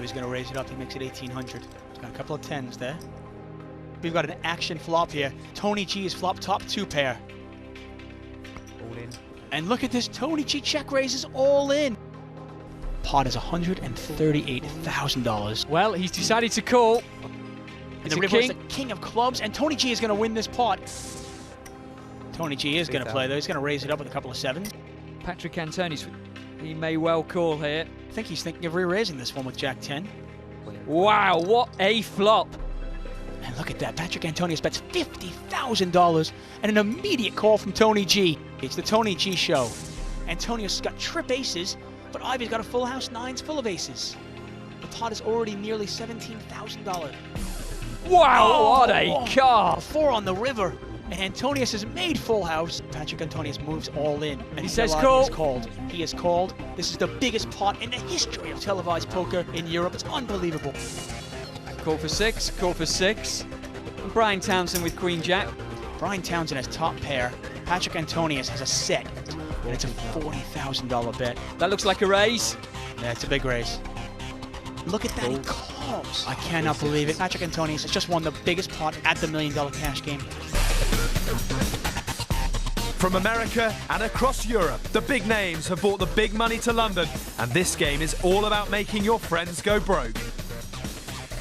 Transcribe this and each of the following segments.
Ivey's going to raise it up. He makes it 1,800. He's got a couple of 10s there. We've got an action flop here. Tony G is flop top 2 pair. All in. And look at this. Tony G check raises all in. Pot is $138,000. Well, he's decided to call. And the river is the king of clubs, and Tony G is going to win this pot. Tony G is going to play, though. He's going to raise it up with a couple of 7s. Patrick Antonius, he may well call here. I think he's thinking of re-raising this one with Jack 10. Wow, what a flop. And look at that. Patrick Antonius bets $50,000 and an immediate call from Tony G. It's the Tony G show. Antonius got trip aces, but Ivey's got a full house 9s full of aces. The pot is already nearly $17,000. Wow, what a card! 4 on the river, and Antonius has made full house. Patrick Antonius moves all in, and he says call. He is called. This is the biggest pot in the history of televised poker in Europe. It's unbelievable. Call for 6, call for 6. And Brian Townsend with Queen Jack. Brian Townsend has top pair. Patrick Antonius has a set, and it's a $40,000 bet. That looks like a raise. Yeah, it's a big raise. Look at that, he calls. I cannot believe it. Patrick Antonius has just won the biggest pot at the $1 Million Cash Game. From America and across Europe, the big names have brought the big money to London, and this game is all about making your friends go broke.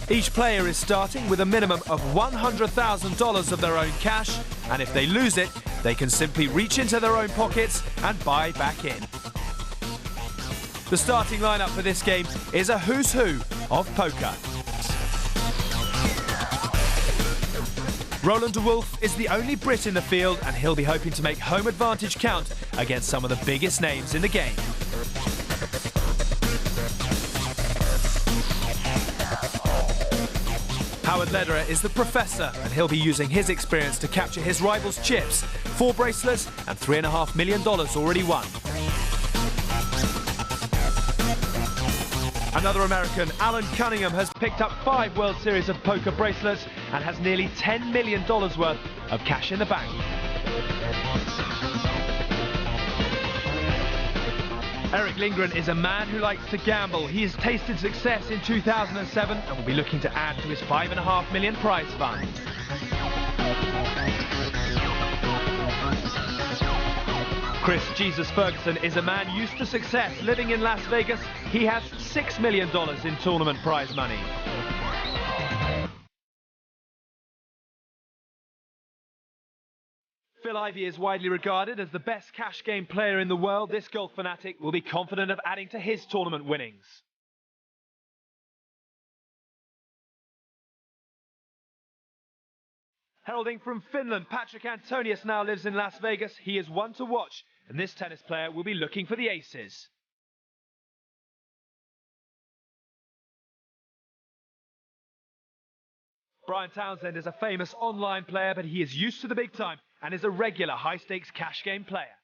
Each player is starting with a minimum of $100,000 of their own cash, and if they lose it, they can simply reach into their own pockets and buy back in. The starting lineup for this game is a who's who of poker. Roland de Wolf is the only Brit in the field, and he'll be hoping to make home advantage count against some of the biggest names in the game. Howard Lederer is the professor, and he'll be using his experience to capture his rivals' chips. 4 bracelets and $3.5 million already won. Another American, Alan Cunningham, has picked up 5 World Series of Poker bracelets and has nearly $10 million worth of cash in the bank. Eric Lindgren is a man who likes to gamble. He has tasted success in 2007 and will be looking to add to his $5.5 million prize fund. Chris Jesus Ferguson is a man used to success living in Las Vegas. He has $6 million in tournament prize money. Phil Ivey is widely regarded as the best cash game player in the world. This golf fanatic will be confident of adding to his tournament winnings. Heralding from Finland, Patrick Antonius now lives in Las Vegas. He is one to watch, and this tennis player will be looking for the aces. Brian Townsend is a famous online player, but he is used to the big time and is a regular high-stakes cash game player.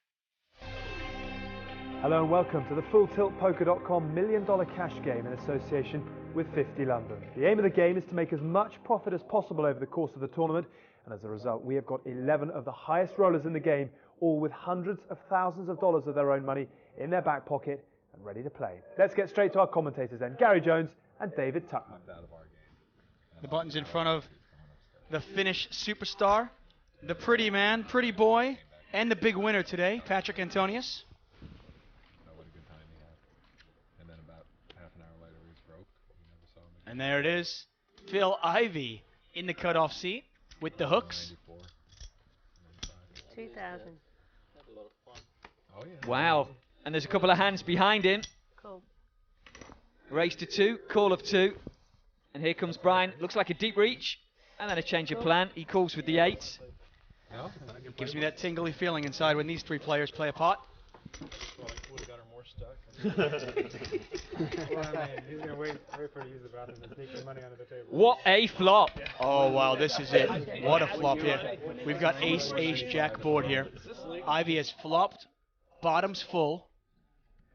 Hello and welcome to the FullTiltPoker.com $1 Million Cash Game in association with 50 London. The aim of the game is to make as much profit as possible over the course of the tournament, and as a result we have got 11 of the highest rollers in the game, all with hundreds of thousands of dollars of their own money in their back pocket and ready to play. Let's get straight to our commentators then, Gary Jones and David Tuckman. The button's in front of the Finnish superstar, the pretty man, pretty boy, and the big winner today, Patrick Antonius. And there it is, Phil Ivey in the cutoff seat with the hooks. 2,000. Wow, and there's a couple of hands behind him. Cool. Race to 2, call of 2. And here comes Brian, looks like a deep reach, and then a change of plan. He calls with the 8. It gives me that tingly feeling inside when these 3 players play a pot. What a flop! Oh wow, this is it. What a flop here. We've got ace, ace, jack board here. Ivey has flopped, bottoms full,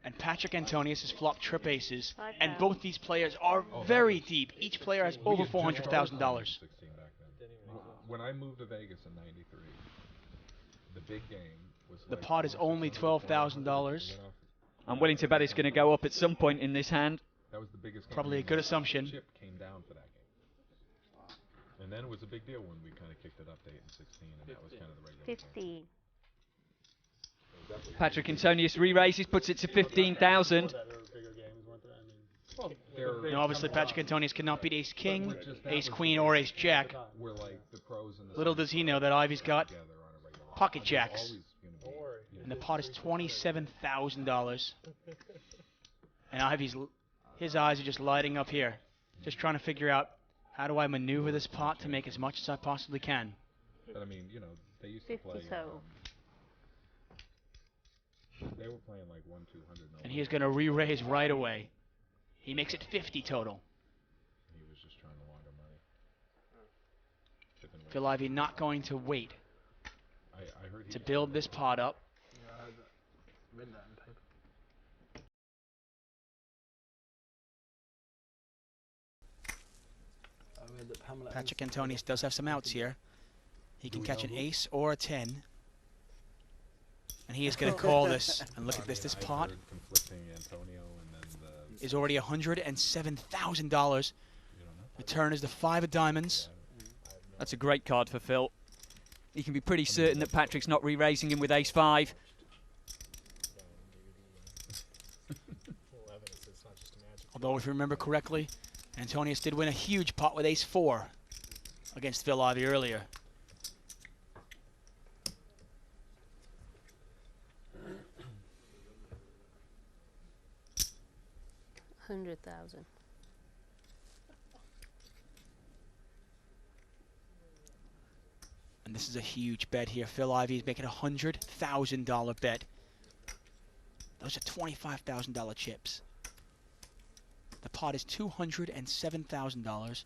and Patrick Antonius has flopped trip aces. And both these players are very deep. Each player has over $400,000. When I moved to Vegas in '93, the big game was. The pot is only $12,000. I'm willing to bet it's going to go up at some point in this hand. That was the biggest game. Probably a good assumption. Chip came down for that game. And then it was a big deal when we kind of kicked it up to 8 and 16, and that was kind of the regular 15. game. Patrick Antonius re-raises, puts it to 15,000. Obviously, Patrick Antonius cannot beat Ace King, Ace Queen, or Ace Jack. We're like the pros and the Little does he know that Ivy's got together on a regular pocket basis. jacks. Always gonna be, And the pot is $27,000. And Ivy's, his eyes are just lighting up here. Just trying to figure out, how do I maneuver this pot to make as much as I possibly can? But I mean, you know, they used to 50 play. so. They were playing like 1-200. And he is going to re-raise right away. He makes it 50 total. He was just trying to launder money. Chipping away. Phil Ivey not going to wait I heard he to build this pot up. Patrick Antonius does have some outs here. He can catch an ace or a 10. And he is going to call this. And look at this. This pot is already $107,000. The turn is the 5 of diamonds. That's a great card for Phil. He can be pretty certain that Patrick's not re-raising him with ace 5. Although, if you remember correctly, Antonius did win a huge pot with ace 4 against Phil Ivey earlier. $100,000. And this is a huge bet here. Phil Ivey is making a $100,000 bet. Those are $25,000 chips. The pot is $207,000,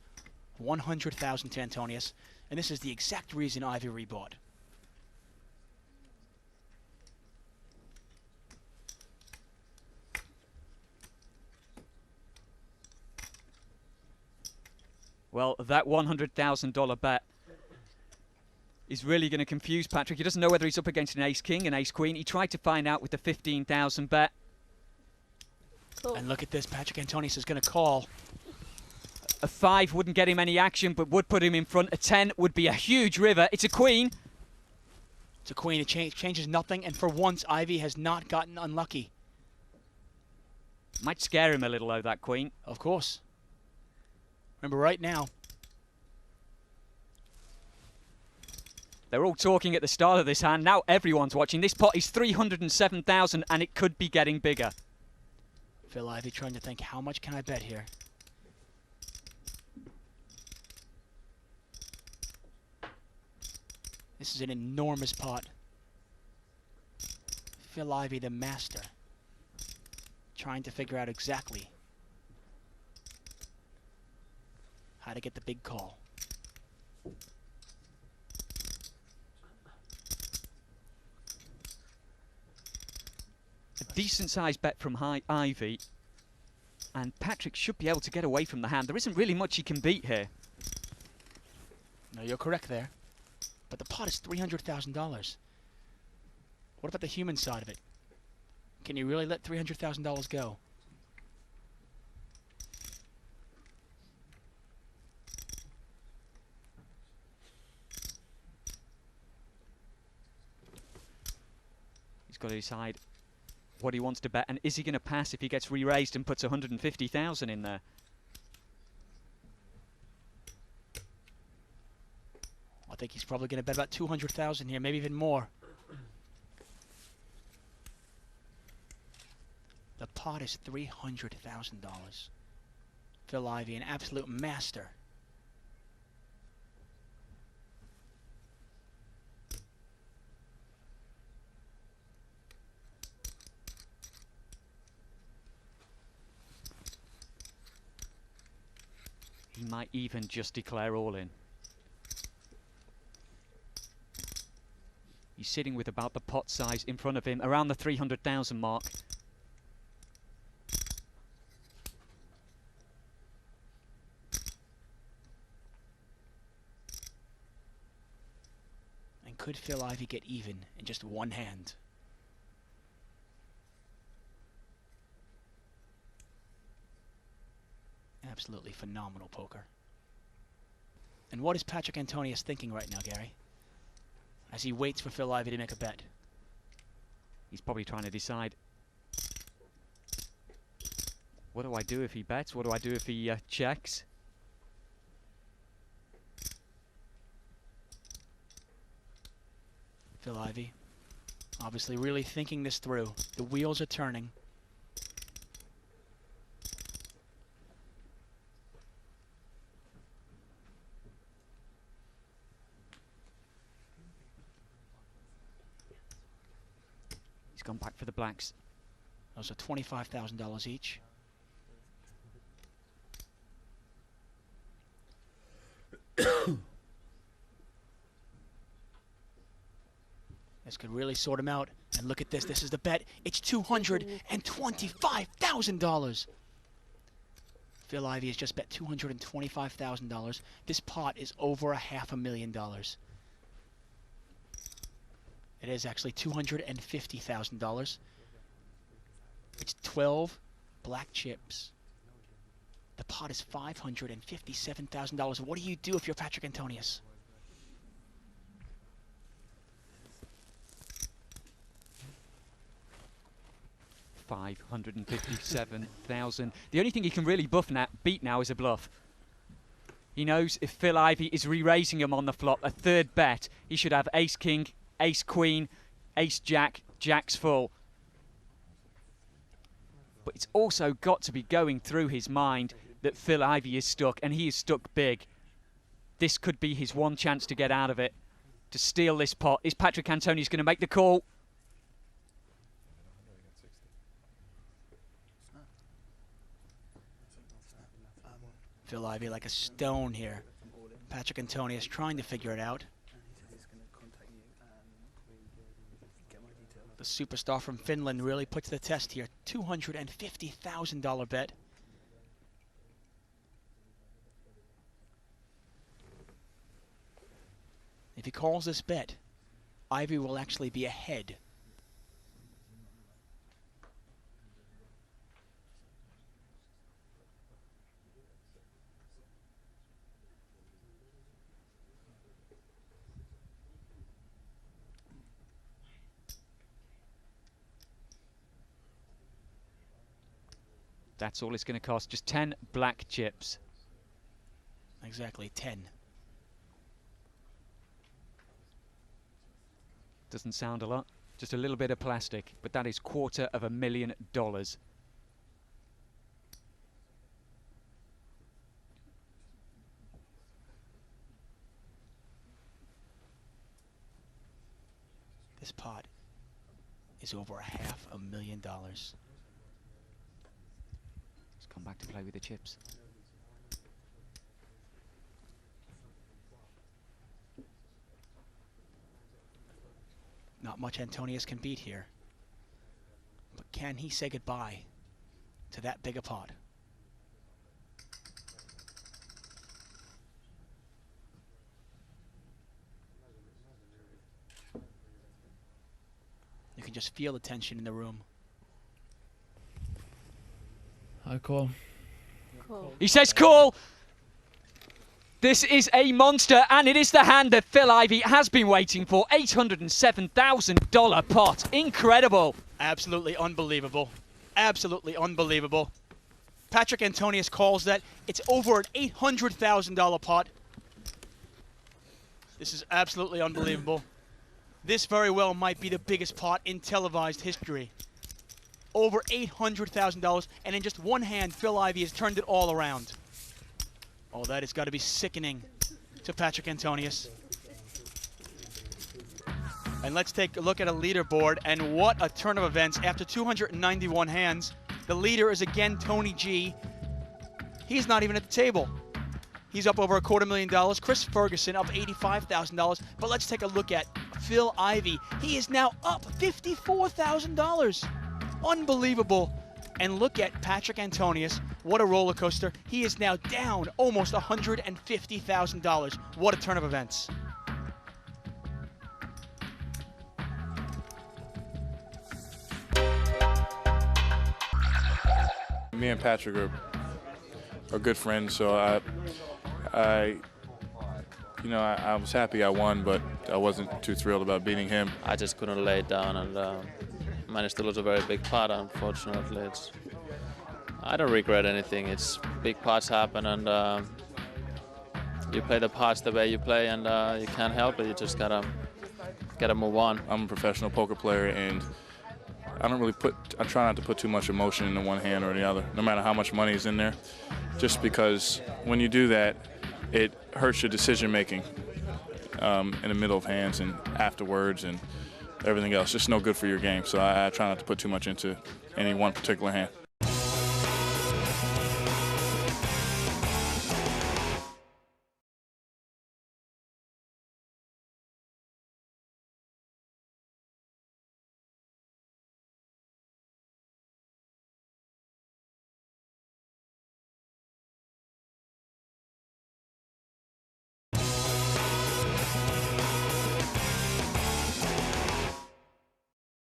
$100,000 to Antonius, and this is the exact reason Ivey rebought. Well, that $100,000 bet is really going to confuse Patrick. He doesn't know whether he's up against an ace-king, an ace-queen. He tried to find out with the 15,000 bet. Cool. And look at this, Patrick Antonius is going to call. A 5 wouldn't get him any action, but would put him in front. A 10 would be a huge river. It's a queen. It's a queen. It changes nothing, and for once, Ivey has not gotten unlucky. Might scare him a little, though, that queen. Of course. Remember, right now, they're all talking at the start of this hand. Now everyone's watching. This pot is 307,000, and it could be getting bigger. Phil Ivey trying to think, how much can I bet here? This is an enormous pot. Phil Ivey, the master, trying to figure out exactly how to get the big call. A decent sized bet from Ivey, and Patrick should be able to get away from the hand. There isn't really much he can beat here. No, you're correct there. But the pot is $300,000. What about the human side of it? Can you really let $300,000 go? He's got to decide what he wants to bet, and is he going to pass if he gets re-raised and puts 150,000 in there? I think he's probably going to bet about 200,000 here, maybe even more. The pot is $300,000. Phil Ivey, an absolute master. He might even just declare all in. He's sitting with about the pot size in front of him, around the 300,000 mark. And could Phil Ivey get even in just one hand? Absolutely phenomenal poker. And what is Patrick Antonius thinking right now, Gary? As he waits for Phil Ivey to make a bet. He's probably trying to decide, what do I do if he bets? What do I do if he checks? Phil Ivey, obviously really thinking this through. The wheels are turning. He's gone back for the blacks. Those are $25,000 each. This could really sort him out. And look at this. This is the bet. It's $225,000. Phil Ivey has just bet $225,000. This pot is over $500,000. It is actually $250,000. It's 12 black chips. The pot is $557,000. What do you do if you're Patrick Antonius? $557,000. The only thing he can really beat now is a bluff. He knows if Phil Ivey is re-raising him on the flop, a third bet, he should have ace-king, ace-queen, ace-jack, jacks full. But it's also got to be going through his mind that Phil Ivey is stuck, and he is stuck big. This could be his one chance to get out of it, to steal this pot. Is Patrick Antonius going to make the call? Phil Ivey like a stone here. Patrick Antonius trying to figure it out. The superstar from Finland really puts the test here. $250,000 bet. If he calls this bet, Ivey will actually be ahead. That's all it's going to cost. Just 10 black chips. Exactly, 10. Doesn't sound a lot. Just a little bit of plastic. But that is $250,000. This pot is over $500,000. Come back to play with the chips. Not much Antonius can beat here. But can he say goodbye to that big a pot? You can just feel the tension in the room. I call. Cool. He says call. This is a monster, and it is the hand that Phil Ivey has been waiting for. $807,000 pot. Incredible. Absolutely unbelievable. Absolutely unbelievable. Patrick Antonius calls that. It's over an $800,000 pot. This is absolutely unbelievable. This very well might be the biggest pot in televised history. Over $800,000, and in just one hand, Phil Ivey has turned it all around. Oh, that has got to be sickening to Patrick Antonius. And let's take a look at a leaderboard, and what a turn of events. After 291 hands, the leader is again Tony G. He's not even at the table. He's up over $250,000. Chris Ferguson up $85,000. But let's take a look at Phil Ivey. He is now up $54,000. Unbelievable. And look at Patrick Antonius. What a roller coaster. He is now down almost $150,000. What a turn of events. Me and Patrick are good friends, so I was happy I won, but I wasn't too thrilled about beating him. I just couldn't lay it down and managed to lose a very big pot, unfortunately. I don't regret anything. It's big pots happen, and you play the pots the way you play, and you can't help it. You just gotta move on. I'm a professional poker player, and I try not to put too much emotion into one hand or the other, no matter how much money is in there, just because when you do that, it hurts your decision making in the middle of hands and afterwards and everything else. Just no good for your game. So I try not to put too much into any one particular hand.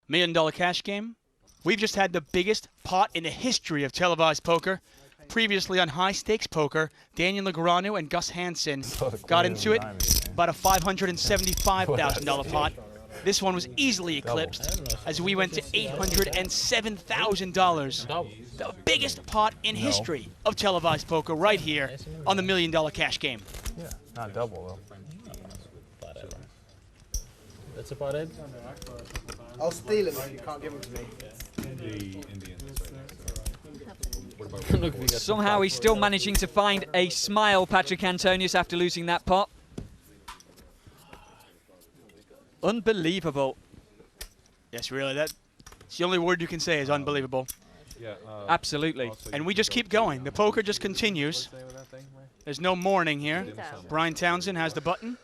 $1 million cash game. We've just had the biggest pot in the history of televised poker. Previously on high stakes poker, Daniel Negreanu and Gus Hansen got into it. About a $575,000 pot. This one was easily eclipsed as we went to $807,000. The biggest pot in history of televised poker right here on the $1 million cash game. Yeah, not double though. That's a pot, Ed? I'll steal him if you can't give him to me. Somehow he's still managing to find a smile, Patrick Antonius, after losing that pot. Unbelievable. Yes, really, that's the only word you can say is unbelievable. Yeah, absolutely. And we just keep going. The poker just continues. There's no mourning here. Brian Townsend has the button.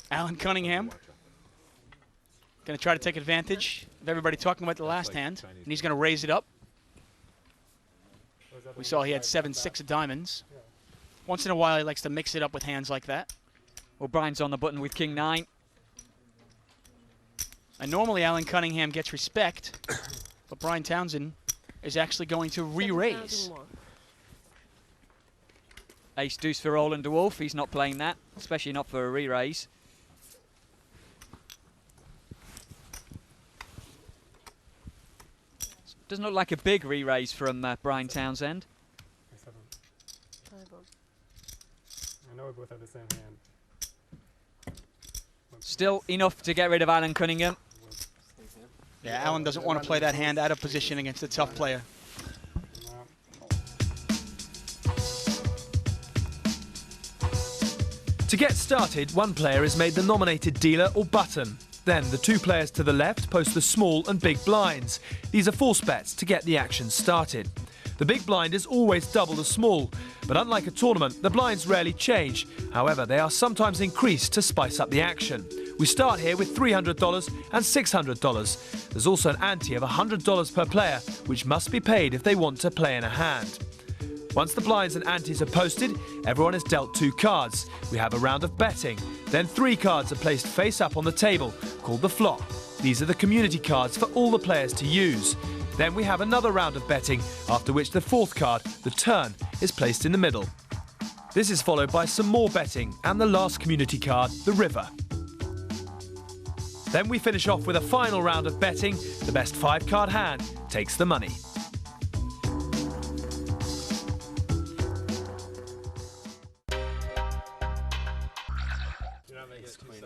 Alan Cunningham going to try to take advantage of everybody talking about the last hand, and he's going to raise it up. We saw he had 7-6 of diamonds. Once in a while, he likes to mix it up with hands like that. Well, Brian's on the button with King 9. And normally, Alan Cunningham gets respect, but Brian Townsend is actually going to re-raise. Ace deuce for Roland de Wolf. He's not playing that, especially not for a re-raise. Doesn't look like a big re-raise from Brian Townsend. I know we both have the same hand. Still enough to get rid of Alan Cunningham. Yeah, Alan doesn't want to play that hand out of position against a tough player. To get started, one player is made the nominated dealer or button. Then the two players to the left post the small and big blinds. These are force bets to get the action started. The big blind is always double the small, but unlike a tournament, the blinds rarely change. However, they are sometimes increased to spice up the action. We start here with $300 and $600. There's also an ante of $100 per player, which must be paid if they want to play in a hand. Once the blinds and antes are posted, everyone is dealt 2 cards. We have a round of betting. Then 3 cards are placed face up on the table, called the flop. These are the community cards for all the players to use. Then we have another round of betting, after which the 4th card, the turn, is placed in the middle. This is followed by some more betting and the last community card, the river. Then we finish off with a final round of betting. The best 5-card hand takes the money.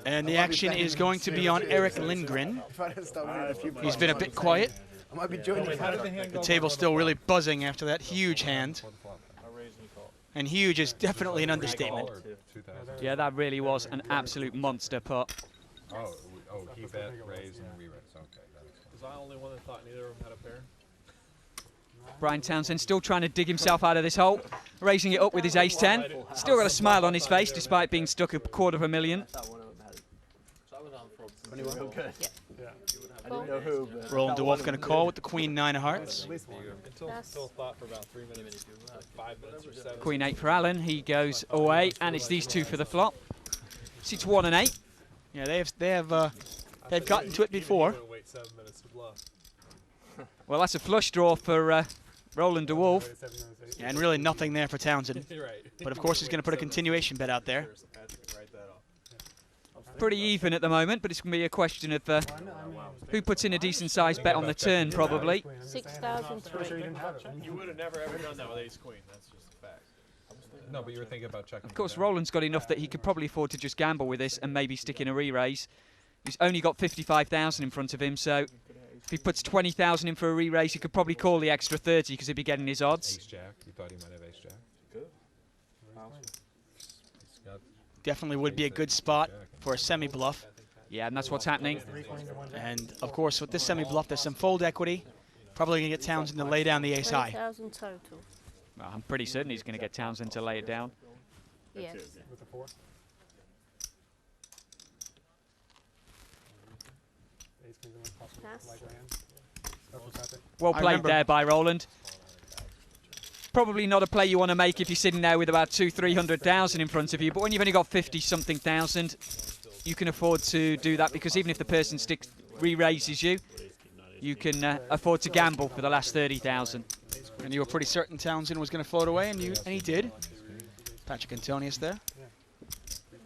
And the action is going to be on Eric Lindgren. He's been a bit quiet. The table's still really buzzing after that huge hand. And huge is definitely an understatement. Yeah, that really was an absolute monster pot. Oh, he bet, raised, and we raised. Okay. Was I the only one that thought neither of them had a pair? Brian Townsend still trying to dig himself out of this hole, raising it up with his ace-10. Still got a smile on his face despite being stuck $250,000. Roland de Wolf going to call with the Queen 9 of hearts. Queen 8 for Alan. He goes away, and it's these 2 for the flop. It's 1 and 8. Yeah, they've gotten to it before. Well, that's a flush draw for Roland de Wolf. Yeah, and really nothing there for Townsend. But of course he's going to put a continuation bet out there. Pretty even at the moment, but it's going to be a question of who puts in a decent-sized bet on the turn, probably. 6,003. You would have never ever done that with ace queen. That's just a fact. No, but you were thinking about checking. Of course, Roland's got enough that he could probably afford to just gamble with this and maybe stick in a re-raise. He's only got 55,000 in front of him, so if he puts 20,000 in for a re-raise, he could probably call the extra 30 because he'd be getting his odds. Ace jack. You thought he might have ace jack. Good. Definitely would be a good spot for a semi-bluff. Yeah, and that's what's happening. And of course, with this semi-bluff, there's some fold equity. Probably going to get Townsend to lay down the ace high. 20,000 total. Well, I'm pretty certain he's going to get Townsend to lay it down. Yes. With a 4. Ace queen is the most possible likely hand. Well played there by Roland. Probably not a play you want to make if you're sitting there with about 200,000-300,000 in front of you, but when you've only got 50-something thousand, you can afford to do that because even if the person re-raises you, you can afford to gamble for the last 30,000. And you were pretty certain Townsend was going to float away, and he did. Patrick Antonius there.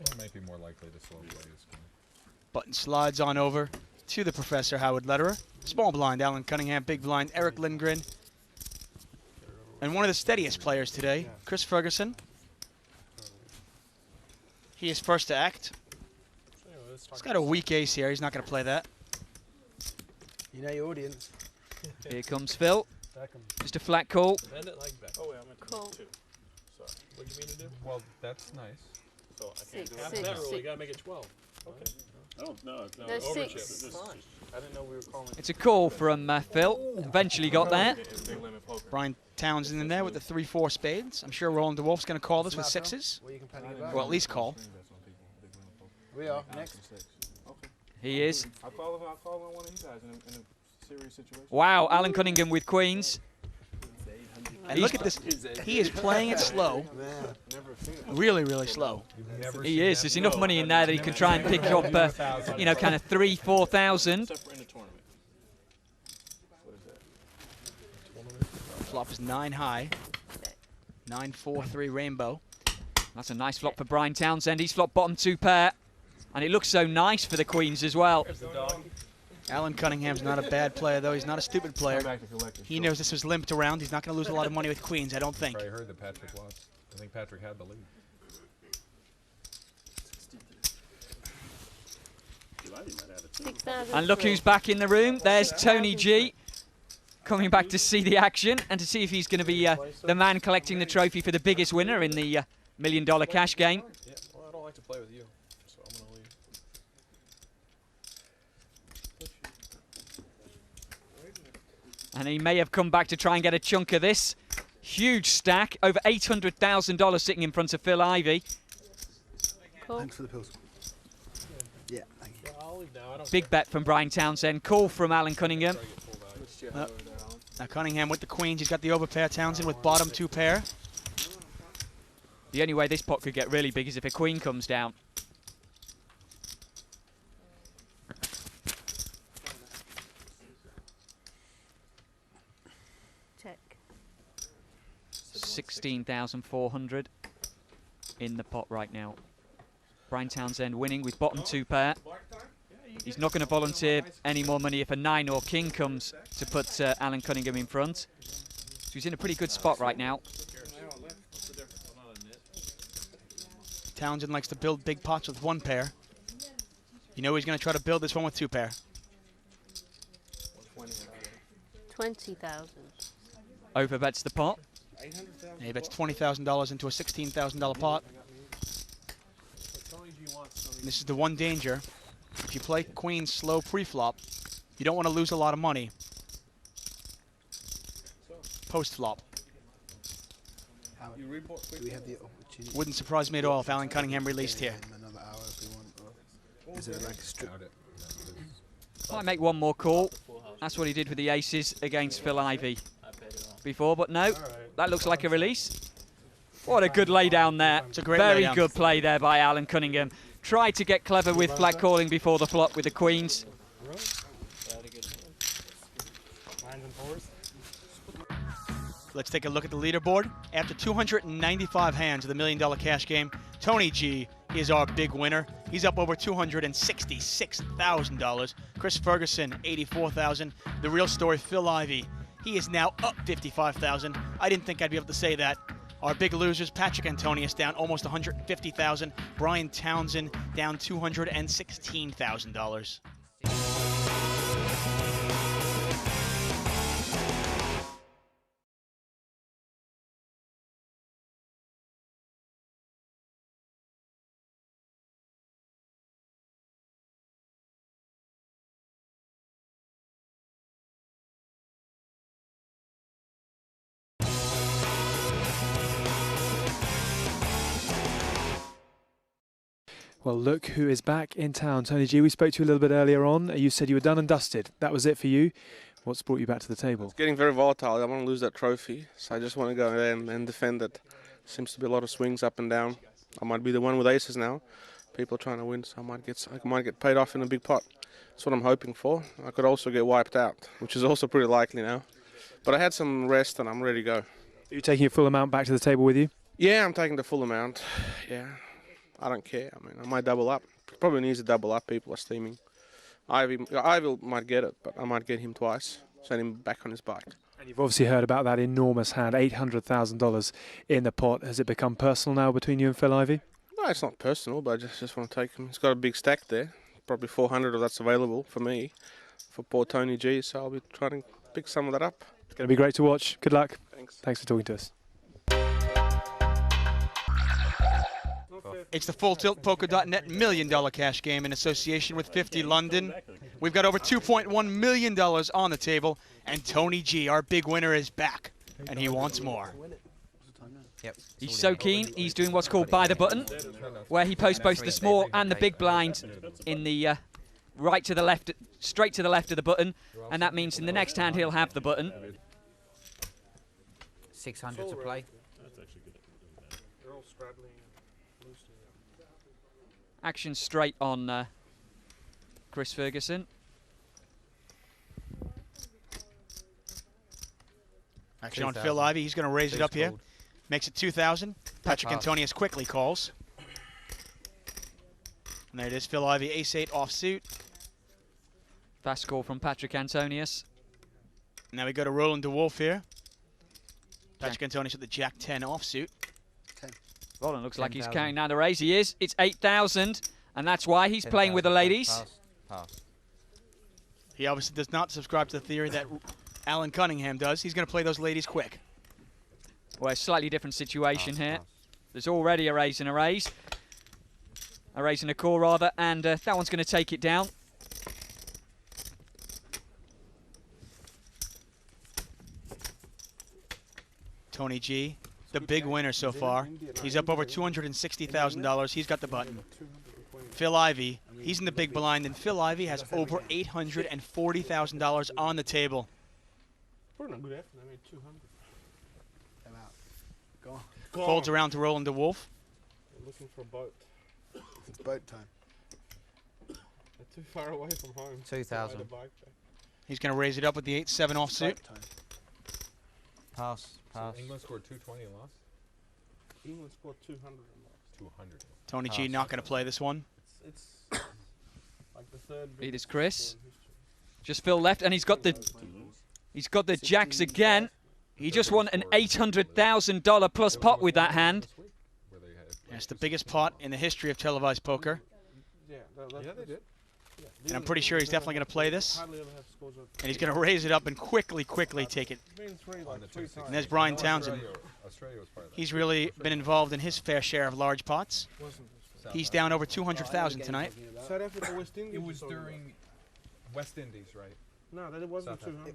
It might be more likely to slow play his queen. Button slides on over to the Professor Howard Lederer. Small blind, Alan Cunningham. Big blind, Eric Lindgren. And one of the steadiest players today, Chris Ferguson. He is first to act. He's got a weak ace here. He's not going to play that. You know your audience. Here comes Phil. Just a flat call. Bend it like back. Oh, wait, I'm at Call. 2. Sorry. What do you mean to do? Well, that's nice. So I can't do Six, that. That rule, six. you gotta make it 12. Okay. Oh, no, it's not. No, Overchip. 6. This is fine. I didn't know we were calling. It's a call from Phil. Eventually got there. Big limit poker. Brian Townsend in there with the 3-4 spades. I'm sure Roland de Wolf's going to call this with sixes. Or at least call. We are. Next. He is. I'll call one of you guys in a serious situation. Wow, Alan Cunningham with queens. And look at this. He is playing it slow. Really, really slow. He is. There's enough money in there that he can try and pick up, you know, kind of 3,000-4,000. Flop is 9 high. 9-4-3 rainbow. That's a nice flop for Brian Townsend. He's flopped bottom 2 pair. And it looks so nice for the queens as well. Alan Cunningham's not a bad player, though. He's not a stupid player. He knows this was limped around. He's not going to lose a lot of money with queens, I don't think. I heard that Patrick lost. I think Patrick had the lead. And look who's back in the room. There's Tony G. Coming back to see the action and to see if he's going to be the man collecting the trophy for the biggest winner in the $1 million cash game. Yeah, well, I don't like to play with you, so I'm going to leave. And he may have come back to try and get a chunk of this. Huge stack, over $800,000 sitting in front of Phil Ivey. Cool. Thanks for the pills. Yeah, thank you. I'll leave now. I don't Big bet from Brian Townsend. Call from Alan Cunningham. Now Cunningham with the queens. He's got the overpair. Townsend with bottom 2 pair. The only way this pot could get really big is if a queen comes down. Check. 16,400 in the pot right now. Brian Townsend winning with bottom 2 pair. He's not going to volunteer any more money if a 9 or king comes to put Alan Cunningham in front. So he's in a pretty good spot right now. Townsend likes to build big pots with 1 pair. You know he's going to try to build this one with 2 pair. 20,000. Overbets the pot. He bets $20,000 into a $16,000 pot. And this is the one danger. If you play queen slow pre-flop, you don't want to lose a lot of money post-flop. Wouldn't surprise me at all if Alan Cunningham released here. Is it like a strip? Might make one more call. That's what he did with the aces against Phil Ivey before, but no, that looks like a release. What a good lay down there. It's a great Very laydown. good play there by Alan Cunningham. Tried to get clever with flat calling before the flop with the queens. Nines and fours. let's take a look at the leaderboard. After 295 hands of the $1 Million Cash Game, Tony G is our big winner. He's up over $266,000. Chris Ferguson, $84,000. The real story, Phil Ivey. He is now up $55,000. I didn't think I'd be able to say that. Our big losers, Patrick Antonius down almost $150,000. Brian Townsend down $216,000. Well, look who is back in town. Tony G, we spoke to you a little bit earlier on. You said you were done and dusted. That was it for you. What's brought you back to the table? It's getting very volatile. I don't want to lose that trophy, so I just want to go there and defend it. Seems to be a lot of swings up and down. I might be the one with aces now. People trying to win, so I might get paid off in a big pot. That's what I'm hoping for. I could also get wiped out, which is also pretty likely now. But I had some rest and I'm ready to go. Are you taking your full amount back to the table with you? Yeah, I'm taking the full amount. Yeah. I don't care. I mean, I might double up. Probably needs to double up. People are steaming. Ivey might get it, but I might get him twice. Send him back on his bike. And you've obviously heard about that enormous hand, $800,000 in the pot. Has it become personal now between you and Phil Ivey? No, it's not personal, but I just want to take him. He's got a big stack there. Probably 400 of that's available for me, for poor Tony G. So I'll be trying to pick some of that up. It's going to be great to watch. Good luck. Thanks. Thanks for talking to us. It's the FullTiltPoker.net $1 Million Cash Game in association with 50 London. We've got over $2.1 million on the table, and Tony G, our big winner, is back, and he wants more. Yep. He's so keen, he's doing what's called by the button, where he posts both the small and the big blind in the right to the left, straight to the left of the button, and that means in the next hand he'll have the button. 600 to play. Action straight on Chris Ferguson. Action on Phil Ivey. He's going to raise it up here. Makes it 2,000. Patrick Antonius quickly calls. And there it is. Phil Ivey, ace-8 offsuit. Fast call from Patrick Antonius. Now we go to Roland DeWolf here. Patrick Antonius with the Jack-10 offsuit. Roland looks like he's counting down the raise. He is. It's 8,000, and that's why he's playing with the ladies. Pass. He obviously does not subscribe to the theory that Alan Cunningham does. He's going to play those ladies quick. Well, a slightly different situation here. There's already a raise and a raise. A raise and a call, rather, and that one's going to take it down. Tony G, the big winner so far. He's up over $260,000. He's got the button. Phil Ivey, he's in the big blind, and Phil Ivey has over $840,000 on the table. Folds around to Roland DeWolf. Looking for a boat. It's boat time. They're too far away from home. 2,000. He's going to raise it up with the 8-7 offsuit. Pass. So England scored 220 and lost? England scored 200 and lost. 200. Tony G not going to play this one. It's like the third. Lead is Chris. Just Phil left, and he's got the jacks again. He just won an $800,000 plus pot with that hand. It's the biggest pot in the history of televised poker. Yeah, they did. And I'm pretty sure he's definitely going to play this. And he's going to raise it up and quickly take it. And there's Brian Townsend. He's really been involved in his fair share of large pots. He's down over $200,000 tonight. South Africa, West Indies. It was during West Indies, right? No, that wasn't 200.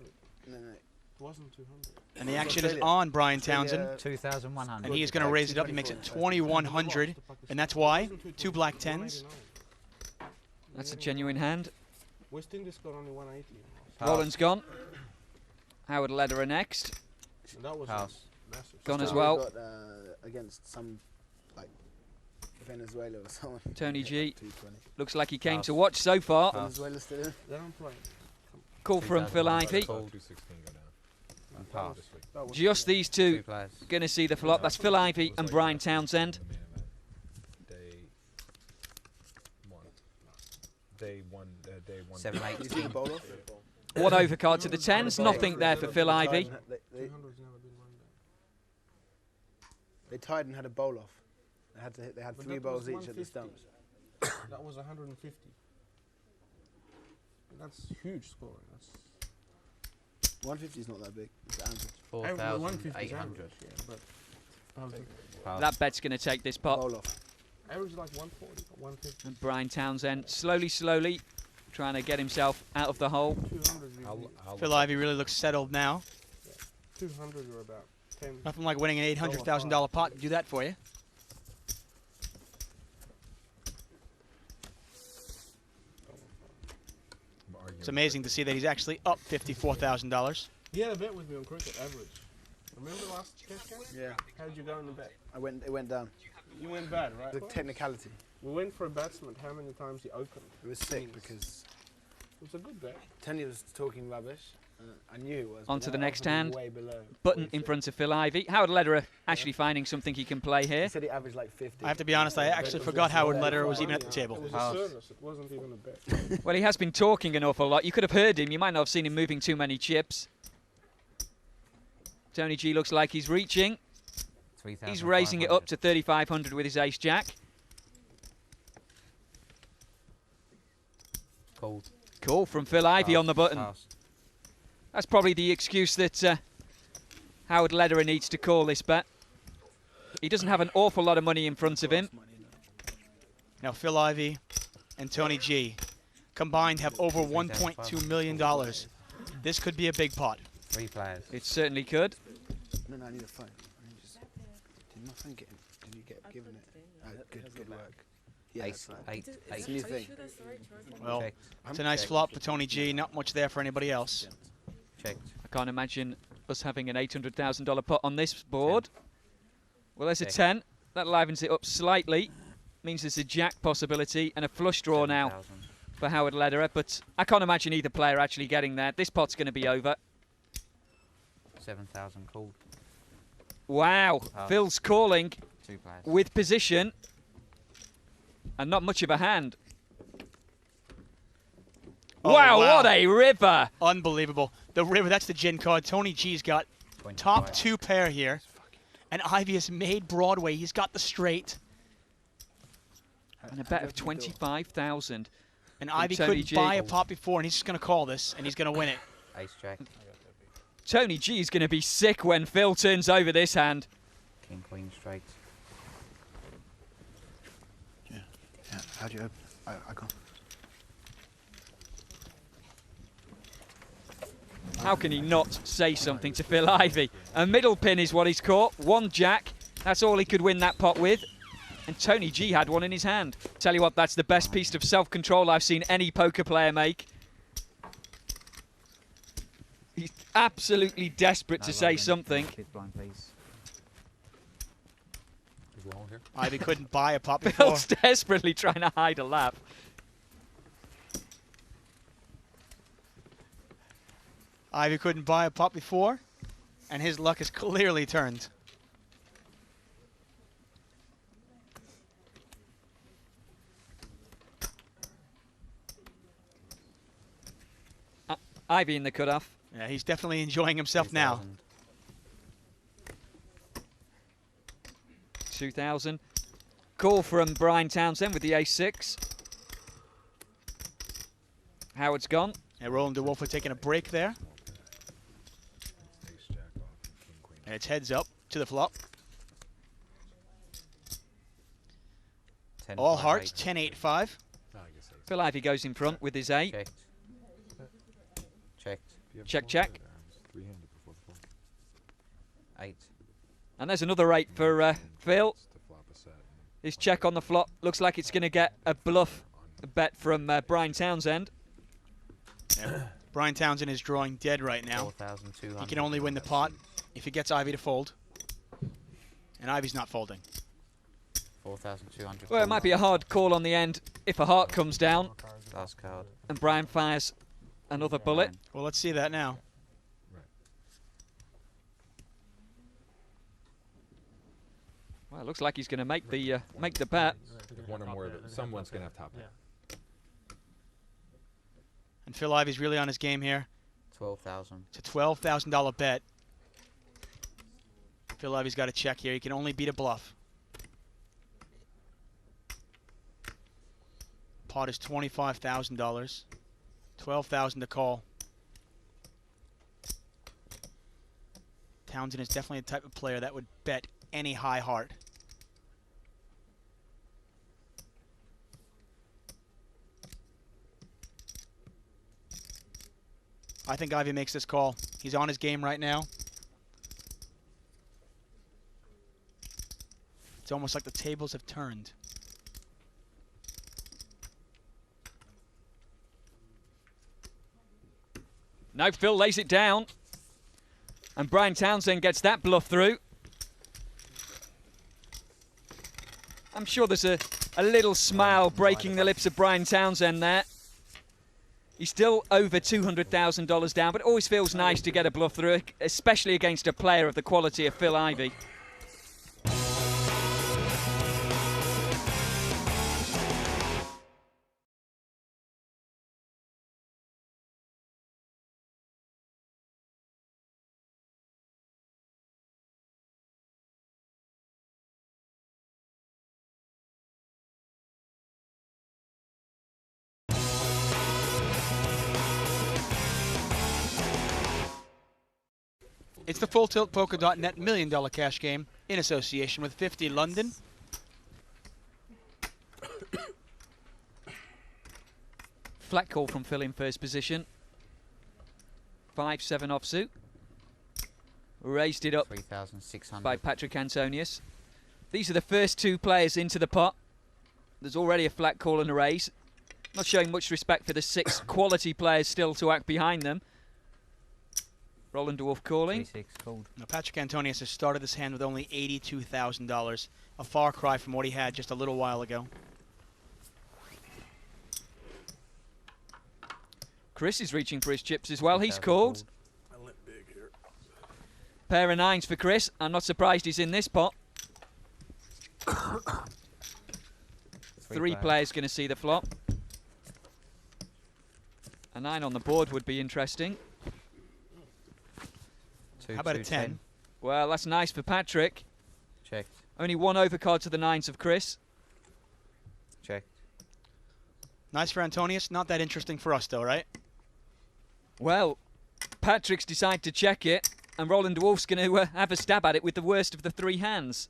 No. It wasn't 200. And the action is on Brian Townsend. 2,100. And he is going to raise it up. He makes it 2,100. And that's why. 2 black 10s. That's a genuine hand. West Indies got only 180. Roland's gone. Howard Lederer next. That was massive. Gone as well. Got, against some like Venezuela or someone. Tony G. Looks like he came to watch so far. Venezuela still in? They don't play. Call from Phil Ivey. Pass. Just these two going to see the flop. That's Phil Ivey and Brian Townsend. Day one. 7-8. One overcard to the tens. Nothing there for Phil Ivey. They tied and had a bowl off. They had 3 bowls each at the stumps. That was 150. That's huge scoring. That's 150 is not that big. It's average. 4,800. That bet's going to take this pot. Bowl off. Average like 140, 150. And Brian Townsend slowly trying to get himself out of the hole. 200. Phil Ivey really looks settled now. 200 or about 10. Nothing like winning an $800,000 pot to do that for you. It's amazing to see that he's actually up $54,000. He had a bet with me on cricket average. Remember last test game? Yeah. How did you go in the bet? It went down. You went bad, right? The technicality. We went for a batsman. How many times he opened? It was sick because it was a good bet. Tony was talking rubbish. I knew it was. On to the next hand. Way below. Button in front of Phil Ivey. Howard Lederer actually finding something he can play here. He said he averaged like 50. I have to be honest, I actually forgot Howard Lederer was even at the table. It was a service. It wasn't even a bet. Well, he has been talking an awful lot. You could have heard him. You might not have seen him moving too many chips. Tony G looks like he's reaching. He's raising it up to 3,500 with his ace-jack. Call from Phil Ivey on the button. That's probably the excuse that Howard Lederer needs to call this bet. He doesn't have an awful lot of money in front of him. Now Phil Ivey and Tony G combined have over $1.2 million. This could be a big pot. 3 players. It certainly could. No, I need a phone. Did my phone get in? Did you get given it? Good work. Yeah, Ace, 8. It's a new thing. Well, it's a nice flop for Tony G. Not much there for anybody else. Checked. I can't imagine us having an $800,000 pot on this board. Well, there's a 10. That livens it up slightly. Means there's a jack possibility and a flush draw now for Howard Lederer. But I can't imagine either player actually getting there. This pot's going to be over. 7,000 called. Wow. Phil's calling 2 players. with position. And not much of a hand. Oh, wow, what a river! Unbelievable. The river, that's the gin card. Tony G's got top 2 pair here. And Ivey has made Broadway. He's got the straight. And a bet of 25,000. And Ivey Tony couldn't G. buy a pot before, and he's just going to call this, and he's going to win it. Ace-jack. Tony G is going to be sick when Phil turns over this hand. King, queen, straight. Yeah. How do you open? I can't. How can he not say something to Phil Ivey? A middle pin is what he's caught. 1 jack. That's all he could win that pot with. And Tony G had one in his hand. Tell you what, that's the best piece of self-control I've seen any poker player make. He's absolutely desperate to say something. Ivey couldn't buy a pot before. Phil's desperately trying to hide a laugh. Ivey couldn't buy a pot before, and his luck has clearly turned. Ivey in the cutoff. Yeah, he's definitely enjoying himself now. 2,000. Call from Brian Townsend with the ace-6. Howard's gone. Yeah, Roland DeWolf taking a break there. And it's heads up to the flop. All hearts, 10-8-5. Phil Ivey goes in front with his 8. Checked. Check, check. 8. And there's another 8 for Phil. His check on the flop looks like it's going to get a bluff bet from Brian Townsend. Yeah. Brian Townsend is drawing dead right now. He can only win the pot if he gets Ivey to fold. And Ivey's not folding. 4,200. Well, it might be a hard call on the end if a heart comes down. Last card. And Brian fires another bullet. Well, let's see that now. Well, looks like he's going to make the bet. One or more of it. Someone's going to have top hand. And Phil Ivey's really on his game here. 12,000. It's a $12,000 bet. Phil Ivey's got to check here. He can only beat a bluff. Pot is $25,000. 12,000 to call. Townsend is definitely the type of player that would bet any high heart. I think Ivey makes this call. He's on his game right now. It's almost like the tables have turned. No, Phil lays it down. And Brian Townsend gets that bluff through. I'm sure there's a little smile breaking the lips of Brian Townsend there. He's still over $200,000 down, but it always feels nice to get a bluff through, especially against a player of the quality of Phil Ivey. It's the FullTiltPoker.net $1 Million Cash Game in association with 50 London. Flat call from Phil in first position. 5-7 offsuit. Raised it up 3,600 by Patrick Antonius. These are the first two players into the pot. There's already a flat call and a raise. Not showing much respect for the 6 quality players still to act behind them. Roland Dwarf calling. Now, Patrick Antonius has started this hand with only $82,000, a far cry from what he had just a little while ago. Chris is reaching for his chips as well. He's called. Pair of 9s for Chris. I'm not surprised he's in this pot. 3 players going to see the flop. A 9 on the board would be interesting. How about a 10? Well, that's nice for Patrick. Checked. Only 1 overcard to the 9s of Chris. Checked. Nice for Antonius. Not that interesting for us, though, right? Well, Patrick's decided to check it, and Roland Dwarf's going to have a stab at it with the worst of the 3 hands.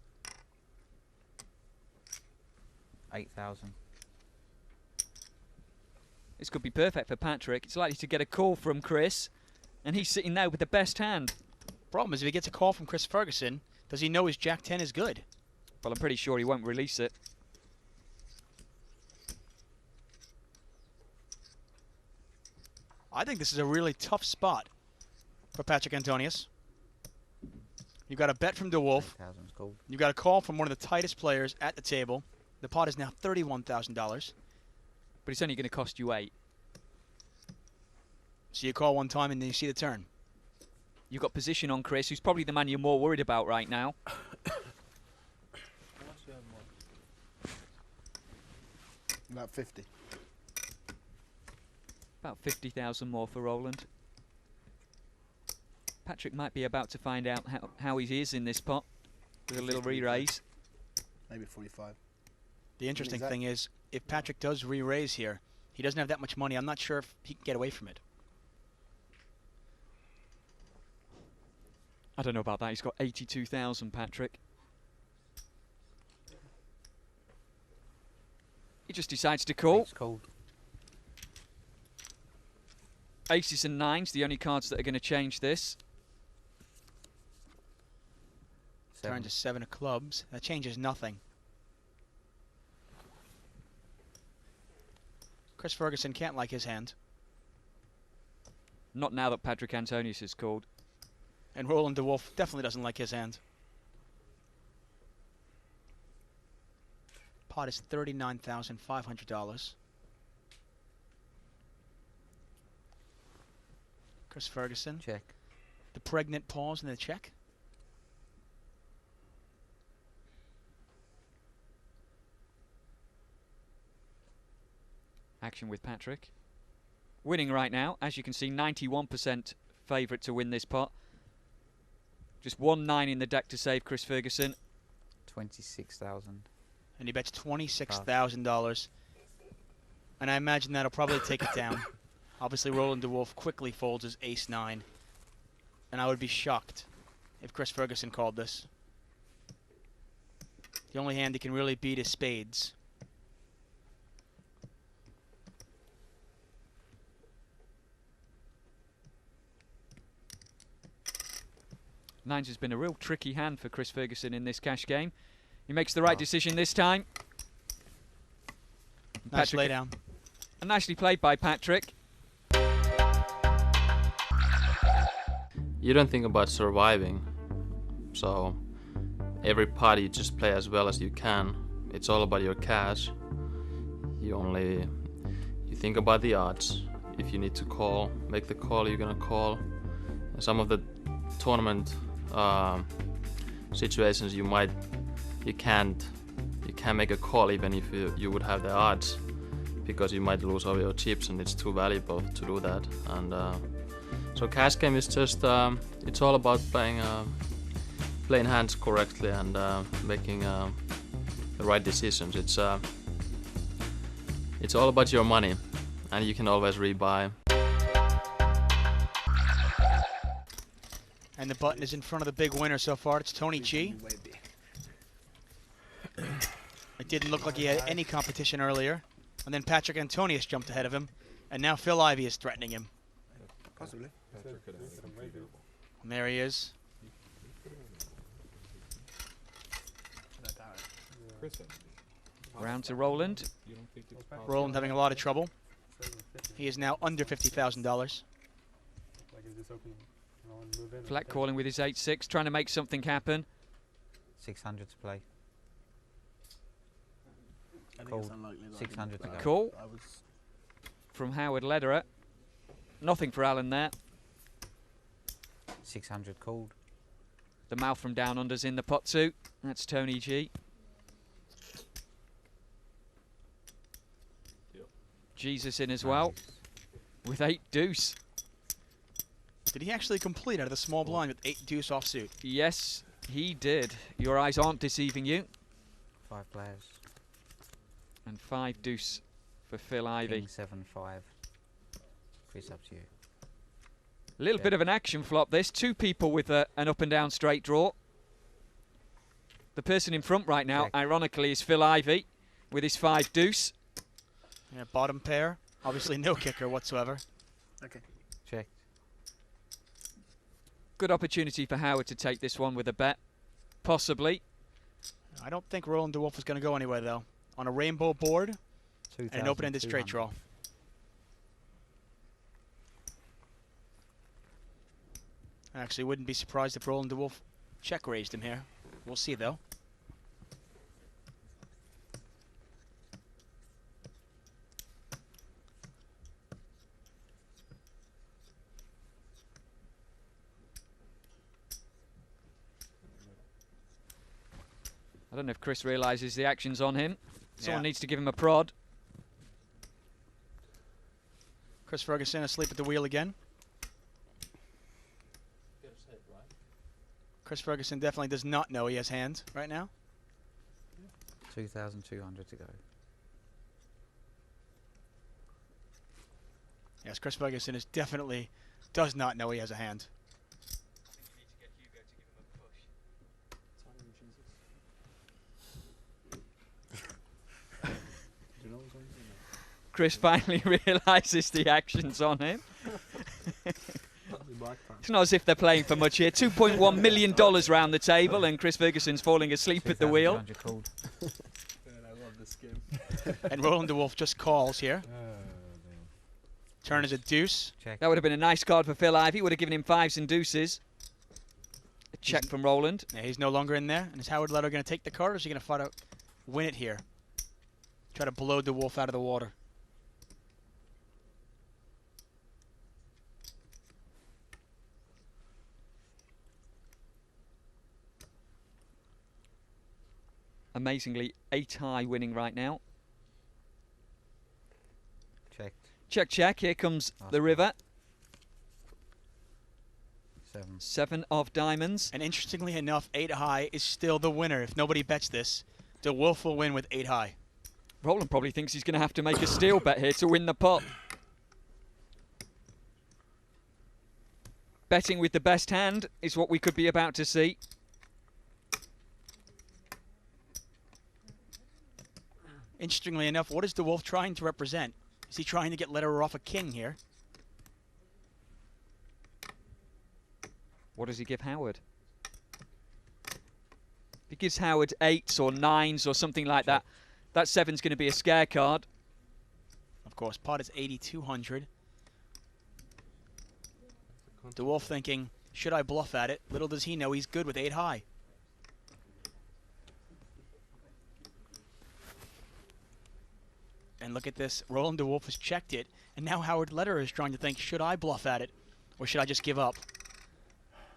8,000. This could be perfect for Patrick. It's likely to get a call from Chris, and he's sitting there with the best hand. Problem is, if he gets a call from Chris Ferguson, does he know his Jack 10 is good? Well, I'm pretty sure he won't release it. I think this is a really tough spot for Patrick Antonius. You've got a bet from DeWolf. You've got a call from one of the tightest players at the table. The pot is now $31,000. But it's only going to cost you 8. So you call one time and then you see the turn. You've got position on Chris, who's probably the man you're more worried about right now. About 50. About 50,000 more for Roland. Patrick might be about to find out how he is in this pot with a little re-raise. Maybe 45. The interesting thing is, if Patrick does re-raise here, he doesn't have that much money. I'm not sure if he can get away from it. I don't know about that. He's got 82,000, Patrick. He just decides to call. Aces and 9s, the only cards that are going to change this. Turn to 7 of clubs. That changes nothing. Chris Ferguson can't like his hand. Not now that Patrick Antonius is called. And Roland DeWolf definitely doesn't like his hand. Pot is $39,500. Chris Ferguson. Check. The pregnant pause in the check. Action with Patrick. Winning right now, as you can see, 91% favourite to win this pot. Just 1-9 in the deck to save Chris Ferguson. 26,000. And he bets $26,000. And I imagine that'll probably take it down. Obviously, Roland DeWolf quickly folds his ace-9. And I would be shocked if Chris Ferguson called this. The only hand he can really beat is spades. Nines has been a real tricky hand for Chris Ferguson in this cash game. He makes the right decision this time. Nice lay down. And nicely played by Patrick. You don't think about surviving, so every pot you just play as well as you can. It's all about your cash. You think about the odds. If you need to call, make the call, you're gonna call. Some of the tournament situations you can't make a call even if you would have the odds, because you might lose all your chips and it's too valuable to do that. And so cash game is just it's all about playing hands correctly and making the right decisions. It's all about your money, and you can always rebuy. And the button is in front of the big winner so far. It's Tony G. It didn't look like he had any competition earlier. And then Patrick Antonius jumped ahead of him. And now Phil Ivey is threatening him. Possibly. And there he is. Round to Roland. Roland having a lot of trouble. He is now under $50,000. Flat calling with his 8-6, trying to make something happen. 600 to play. Call. 600 to go. Call. From Howard Lederer. Nothing for Alan there. 600 called. The mouth from down under's in the pot too. That's Tony G. Jesus in as well. With 8 deuce. Did he actually complete out of the small blind with 8 deuce offsuit? Yes, he did. Your eyes aren't deceiving you. 5 players. And 5 deuce for Phil Ivey. 7-5. Chris, up to you. A little bit of an action flop this. 2 people with an up and down straight draw. The person in front right now, ironically, is Phil Ivey with his 5 deuce. Yeah, bottom pair. Obviously no kicker whatsoever. Okay. Check. Good opportunity for Howard to take this one with a bet. Possibly. I don't think Roland DeWolf is going to go anywhere, though. On a rainbow board and an open-ended straight draw. I actually wouldn't be surprised if Roland DeWolf check raised him here. We'll see, though. I don't know if Chris realises the action's on him. Someone needs to give him a prod. Chris Ferguson asleep at the wheel again. Chris Ferguson definitely does not know he has hands right now. 2,200 to go. Yes, Chris Ferguson is definitely does not know he has a hand. Chris finally realises the action's on him. It's not as if they're playing for much here. $2.1 million round the table, and Chris Ferguson's falling asleep at the wheel. And Roland DeWolf just calls here. Turn is a deuce. Check. That would have been a nice card for Phil Ivey. Would have given him 5s and deuces. A check from Roland. Yeah, he's no longer in there. And is Howard Lederer going to take the card, or is he going to fight out, win it here? Try to blow DeWolf out of the water. Amazingly, 8 high winning right now. Check, check. Here comes the river. 7. 7 of diamonds. And interestingly enough, 8 high is still the winner. If nobody bets this, De Wolf will win with 8 high. Roland probably thinks he's going to have to make a steal bet here to win the pot. Betting with the best hand is what we could be about to see. Interestingly enough, what is De Wolf trying to represent? Is he trying to get Lederer off a king here? What does he give Howard? If he gives Howard 8s or 9s or something like that, that 7's going to be a scare card. Of course, pot is 8,200. De Wolf thinking, should I bluff at it? Little does he know he's good with 8 high. And look at this, Roland De Wolf has checked it, and now Howard Lederer is trying to think, should I bluff at it, or should I just give up?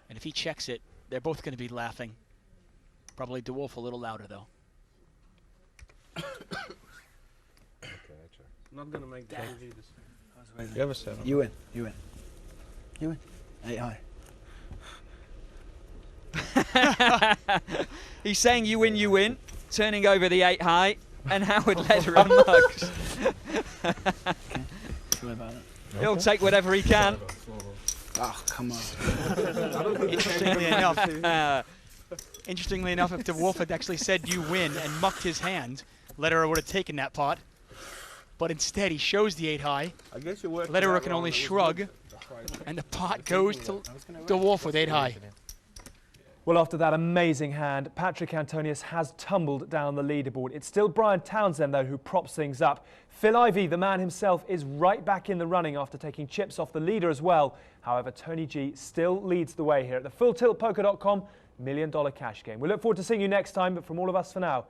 And if he checks it, they're both going to be laughing. Probably De Wolf a little louder, though. Not gonna make that. You have a 7. You win. You win. You win. 8 high. He's saying you win, turning over the 8 high, and Howard Lederer mugs. Sorry about it. He'll take whatever he can. Oh, come on. Interestingly enough, if De Wolf had actually said you win and mucked his hand, Lederer would have taken that pot. But instead, he shows the 8 high. Lederer can only shrug, and the pot goes to De Wolf with 8 high. Well, after that amazing hand, Patrick Antonius has tumbled down the leaderboard. It's still Brian Townsend, though, who props things up. Phil Ivey, the man himself, is right back in the running after taking chips off the leader as well. However, Tony G still leads the way here at the FullTiltPoker.com $1 million cash game. We look forward to seeing you next time, but from all of us for now,